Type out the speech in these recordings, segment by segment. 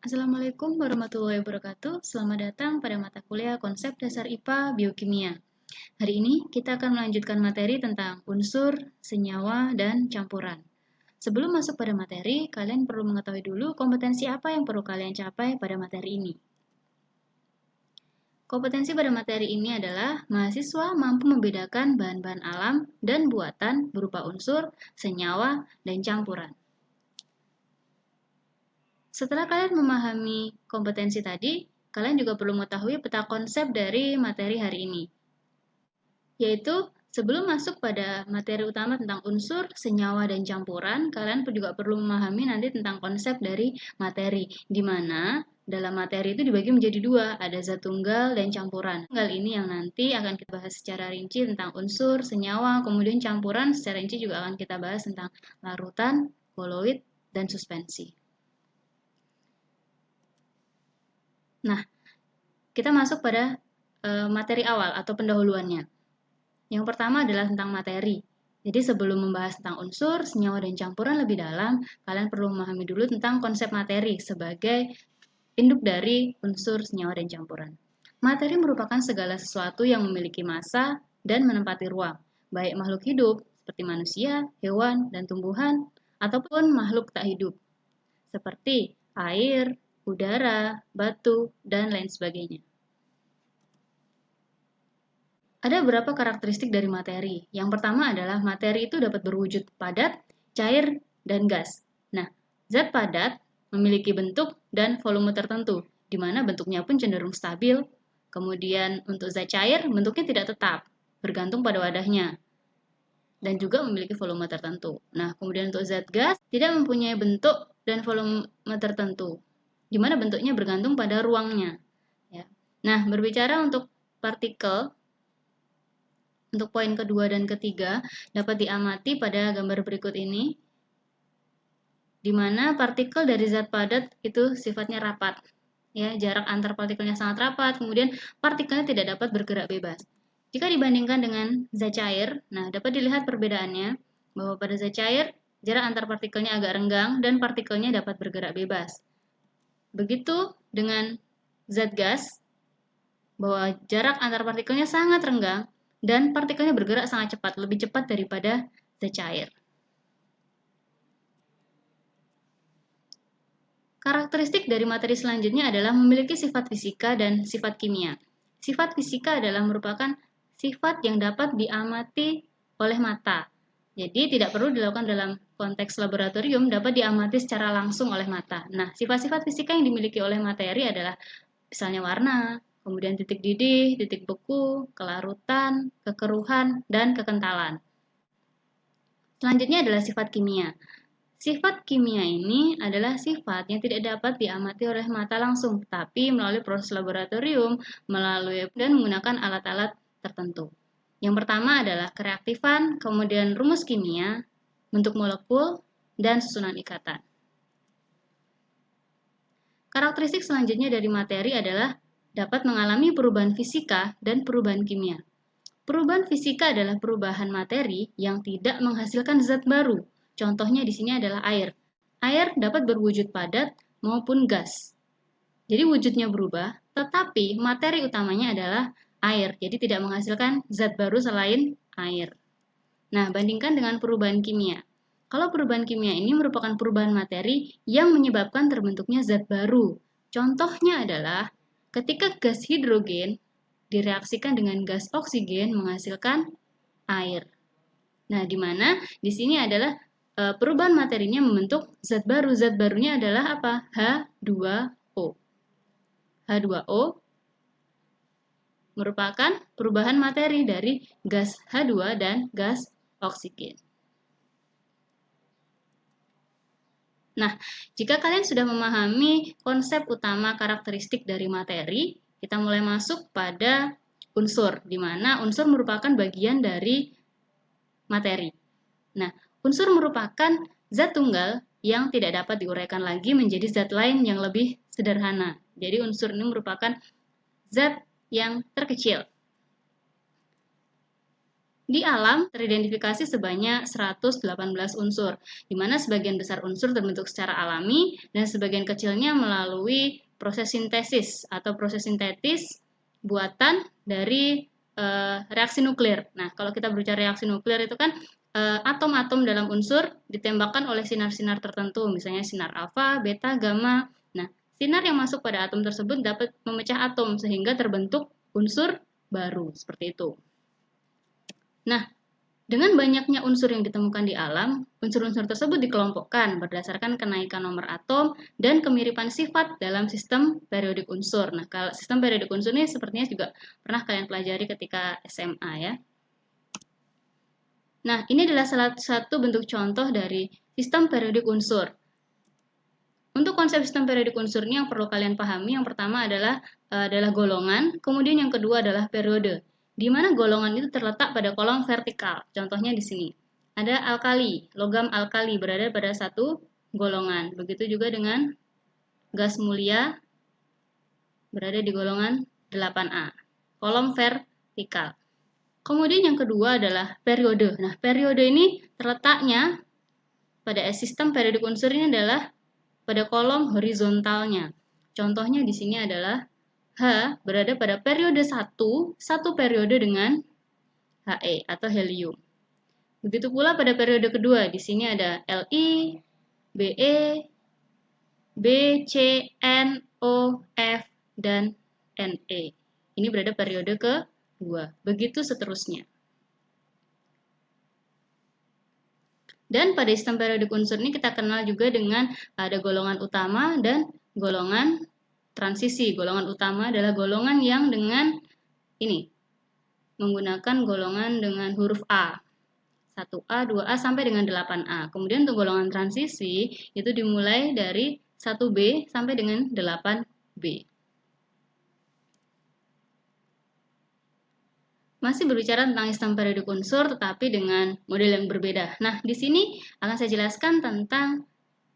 Assalamualaikum warahmatullahi wabarakatuh. Selamat datang pada mata kuliah Konsep Dasar IPA Biokimia. Hari ini kita akan melanjutkan materi tentang unsur, senyawa, dan campuran. Sebelum masuk pada materi, kalian perlu mengetahui dulu kompetensi apa yang perlu kalian capai pada materi ini. Kompetensi pada materi ini adalah mahasiswa mampu membedakan bahan-bahan alam dan buatan berupa unsur, senyawa, dan campuran. Setelah kalian memahami kompetensi tadi, kalian juga perlu mengetahui peta konsep dari materi hari ini. Yaitu, sebelum masuk pada materi utama tentang unsur, senyawa, dan campuran, kalian juga perlu memahami nanti tentang konsep dari materi, di mana dalam materi itu dibagi menjadi dua, ada zat tunggal dan campuran. Tunggal ini yang nanti akan kita bahas secara rinci tentang unsur, senyawa, kemudian campuran secara rinci juga akan kita bahas tentang larutan, koloid, dan suspensi. Nah, kita masuk pada materi awal atau pendahuluannya. Yang pertama adalah tentang materi. Jadi sebelum membahas tentang unsur, senyawa, dan campuran lebih dalam, kalian perlu memahami dulu tentang konsep materi sebagai induk dari unsur, senyawa, dan campuran. Materi merupakan segala sesuatu yang memiliki massa dan menempati ruang, baik makhluk hidup seperti manusia, hewan, dan tumbuhan, ataupun makhluk tak hidup, seperti air, udara, batu, dan lain sebagainya. Ada beberapa karakteristik dari materi. Yang pertama adalah materi itu dapat berwujud padat, cair, dan gas. Nah, zat padat memiliki bentuk dan volume tertentu, di mana bentuknya pun cenderung stabil. Kemudian untuk zat cair, bentuknya tidak tetap, bergantung pada wadahnya, dan juga memiliki volume tertentu. Nah, kemudian untuk zat gas, tidak mempunyai bentuk dan volume tertentu, di mana bentuknya bergantung pada ruangnya. Ya. Nah, berbicara untuk partikel, untuk poin kedua dan ketiga dapat diamati pada gambar berikut ini, di mana partikel dari zat padat itu sifatnya rapat. Ya, jarak antar partikelnya sangat rapat, kemudian partikelnya tidak dapat bergerak bebas. Jika dibandingkan dengan zat cair, nah dapat dilihat perbedaannya bahwa pada zat cair jarak antar partikelnya agak renggang dan partikelnya dapat bergerak bebas. Begitu dengan zat gas, bahwa jarak antar partikelnya sangat renggang dan partikelnya bergerak sangat cepat, lebih cepat daripada zat cair. Karakteristik dari materi selanjutnya adalah memiliki sifat fisika dan sifat kimia. Sifat fisika adalah merupakan sifat yang dapat diamati oleh mata. Jadi tidak perlu dilakukan dalam konteks laboratorium, dapat diamati secara langsung oleh mata. Nah, sifat-sifat fisika yang dimiliki oleh materi adalah misalnya warna, kemudian titik didih, titik beku, kelarutan, kekeruhan, dan kekentalan. Selanjutnya adalah sifat kimia. Sifat kimia ini adalah sifat yang tidak dapat diamati oleh mata langsung, tapi melalui proses laboratorium, melalui dan menggunakan alat-alat tertentu. Yang pertama adalah kereaktifan, kemudian rumus kimia, bentuk molekul, dan susunan ikatan. Karakteristik selanjutnya dari materi adalah dapat mengalami perubahan fisika dan perubahan kimia. Perubahan fisika adalah perubahan materi yang tidak menghasilkan zat baru. Contohnya di sini adalah air. Air dapat berwujud padat maupun gas. Jadi wujudnya berubah, tetapi materi utamanya adalah air. Jadi tidak menghasilkan zat baru selain air. Nah, bandingkan dengan perubahan kimia. Kalau perubahan kimia ini merupakan perubahan materi yang menyebabkan terbentuknya zat baru. Contohnya adalah ketika gas hidrogen direaksikan dengan gas oksigen menghasilkan air. Nah, di mana di sini adalah perubahan materinya membentuk zat baru. Zat barunya adalah apa? H2O. H2O merupakan perubahan materi dari gas H2 dan gas oksigen. Nah, jika kalian sudah memahami konsep utama karakteristik dari materi, kita mulai masuk pada unsur, di mana unsur merupakan bagian dari materi. Nah, unsur merupakan zat tunggal yang tidak dapat diuraikan lagi menjadi zat lain yang lebih sederhana. Jadi unsur ini merupakan zat yang terkecil. Di alam teridentifikasi sebanyak 118 unsur, di mana sebagian besar unsur terbentuk secara alami dan sebagian kecilnya melalui proses sintesis atau proses sintetis buatan dari reaksi nuklir. Nah, kalau kita berbicara reaksi nuklir itu kan atom-atom dalam unsur ditembakkan oleh sinar-sinar tertentu, misalnya sinar alfa, beta, gamma. Nah, sinar yang masuk pada atom tersebut dapat memecah atom sehingga terbentuk unsur baru, seperti itu. Nah, dengan banyaknya unsur yang ditemukan di alam, unsur-unsur tersebut dikelompokkan berdasarkan kenaikan nomor atom dan kemiripan sifat dalam sistem periodik unsur. Nah, kalau sistem periodik unsur ini sepertinya juga pernah kalian pelajari ketika SMA ya. Nah, ini adalah salah satu bentuk contoh dari sistem periodik unsur. Untuk konsep sistem periodik unsur ini yang perlu kalian pahami, yang pertama adalah golongan, kemudian yang kedua adalah periode, di mana golongan itu terletak pada kolom vertikal. Contohnya di sini. Ada alkali, logam alkali berada pada satu golongan. Begitu juga dengan gas mulia berada di golongan 8A. Kolom vertikal. Kemudian yang kedua adalah periode. Nah, periode ini terletaknya pada sistem periodik unsur ini adalah pada kolom horizontalnya. Contohnya di sini adalah H berada pada periode 1, satu periode dengan He atau helium. Begitu pula pada periode kedua, di sini ada Li, Be, Bc, No, F, dan Ne. Ini berada periode kedua. Begitu seterusnya. Dan pada sistem periodik unsur ini kita kenal juga dengan ada golongan utama dan golongan transisi. Golongan utama adalah golongan yang dengan ini menggunakan golongan dengan huruf A. 1A, 2A sampai dengan 8A. Kemudian untuk golongan transisi itu dimulai dari 1B sampai dengan 8B. Masih berbicara tentang sistem periodik unsur tetapi dengan model yang berbeda. Nah, di sini akan saya jelaskan tentang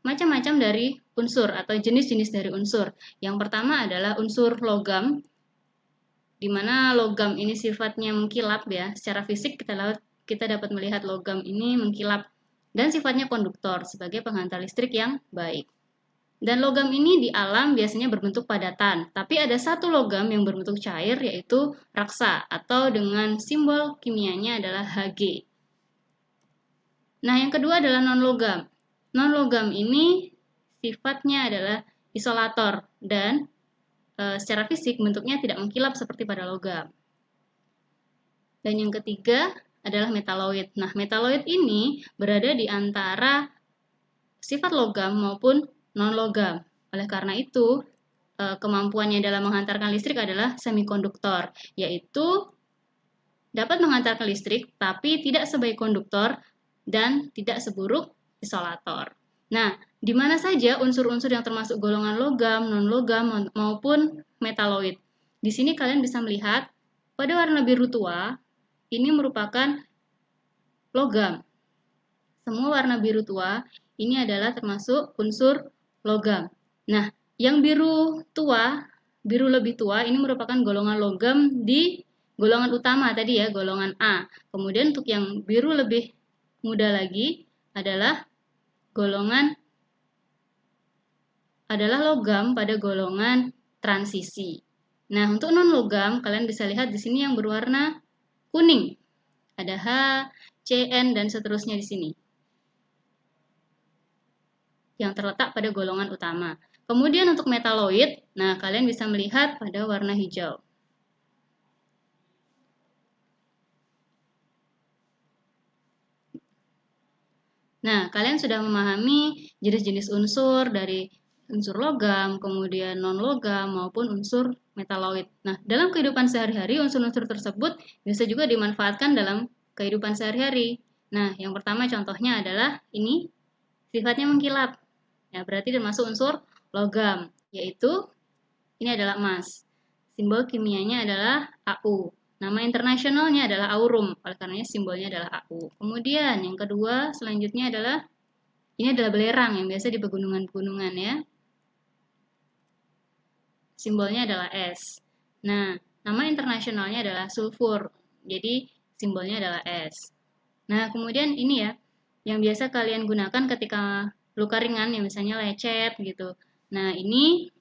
macam-macam dari unsur atau jenis-jenis dari unsur. Yang pertama adalah unsur logam, di mana logam ini sifatnya mengkilap ya. Secara fisik kita dapat melihat logam ini mengkilap dan sifatnya konduktor sebagai penghantar listrik yang baik. Dan logam ini di alam biasanya berbentuk padatan, tapi ada satu logam yang berbentuk cair yaitu raksa atau dengan simbol kimianya adalah Hg. Nah, yang kedua adalah non-logam. Non-logam ini sifatnya adalah isolator dan secara fisik bentuknya tidak mengkilap seperti pada logam. Dan yang ketiga adalah metaloid. Nah, metaloid ini berada di antara sifat logam maupun non-logam. Oleh karena itu, kemampuannya dalam menghantarkan listrik adalah semikonduktor, yaitu dapat menghantarkan listrik tapi tidak sebaik konduktor dan tidak seburuk isolator. Nah, di mana saja unsur-unsur yang termasuk golongan logam, non-logam maupun metaloid. Di sini kalian bisa melihat pada warna biru tua ini merupakan logam. Semua warna biru tua ini adalah termasuk unsur logam. Nah, yang biru tua, biru lebih tua ini merupakan golongan logam di golongan utama tadi ya, golongan A. Kemudian untuk yang biru lebih muda lagi adalah logam pada golongan transisi. Nah, untuk non-logam kalian bisa lihat di sini yang berwarna kuning. Ada H, Cn dan seterusnya di sini. Yang terletak pada golongan utama. Kemudian untuk metaloid, nah kalian bisa melihat pada warna hijau. Nah, kalian sudah memahami jenis-jenis unsur dari unsur logam, kemudian non-logam, maupun unsur metaloid. Nah, dalam kehidupan sehari-hari, unsur-unsur tersebut bisa juga dimanfaatkan dalam kehidupan sehari-hari. Nah, yang pertama contohnya adalah ini, sifatnya mengkilap. Ya, berarti termasuk unsur logam, yaitu ini adalah emas. Simbol kimianya adalah Au. Nama internasionalnya adalah aurum, oleh karenanya simbolnya adalah Au. Kemudian yang kedua selanjutnya adalah ini adalah belerang yang biasa di pegunungan-pegunungan ya. Simbolnya adalah S. Nah, nama internasionalnya adalah sulfur. Jadi simbolnya adalah S. Nah, kemudian ini ya, yang biasa kalian gunakan ketika luka ringan, ya misalnya lecet gitu. Nah, ini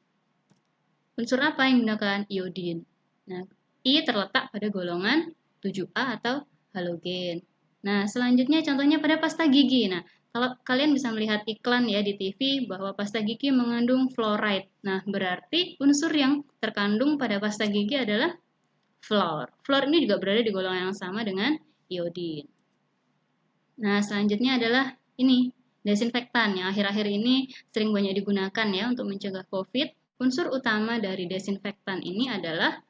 unsur apa yang digunakan? Iodin. Nah, I terletak pada golongan 7A atau halogen. Nah, selanjutnya contohnya pada pasta gigi. Nah, kalau kalian bisa melihat iklan ya di TV bahwa pasta gigi mengandung fluoride. Nah, berarti unsur yang terkandung pada pasta gigi adalah fluor. Fluor ini juga berada di golongan yang sama dengan iodin. Nah, selanjutnya adalah ini, desinfektan yang akhir-akhir ini sering banyak digunakan ya untuk mencegah COVID. Unsur utama dari desinfektan ini adalah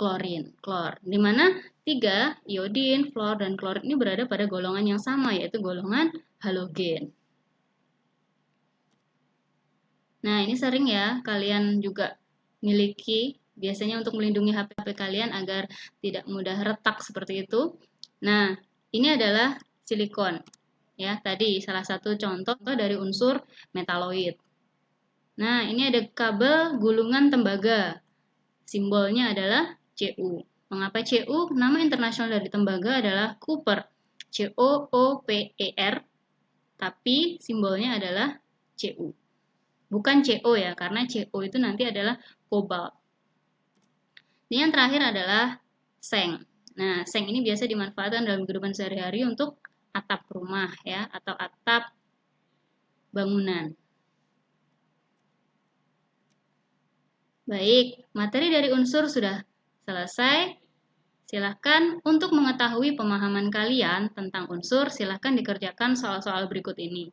klorin, klor. Di mana 3, iodin, fluor, dan klorin ini berada pada golongan yang sama, yaitu golongan halogen. Nah, ini sering ya kalian juga miliki, biasanya untuk melindungi HP kalian agar tidak mudah retak seperti itu. Nah, ini adalah silikon. Ya, tadi salah satu contoh dari unsur metaloid. Nah, ini ada kabel gulungan tembaga. Simbolnya adalah Cu. Mengapa Cu? Nama internasional dari tembaga adalah Cooper. COOPER. Tapi simbolnya adalah Cu. Bukan CO ya, karena CO itu nanti adalah kobalt. Ini yang terakhir adalah seng. Nah, seng ini biasa dimanfaatkan dalam kehidupan sehari-hari untuk atap rumah ya, atau atap bangunan. Baik, materi dari unsur sudah selesai. Silahkan untuk mengetahui pemahaman kalian tentang unsur, silahkan dikerjakan soal-soal berikut ini.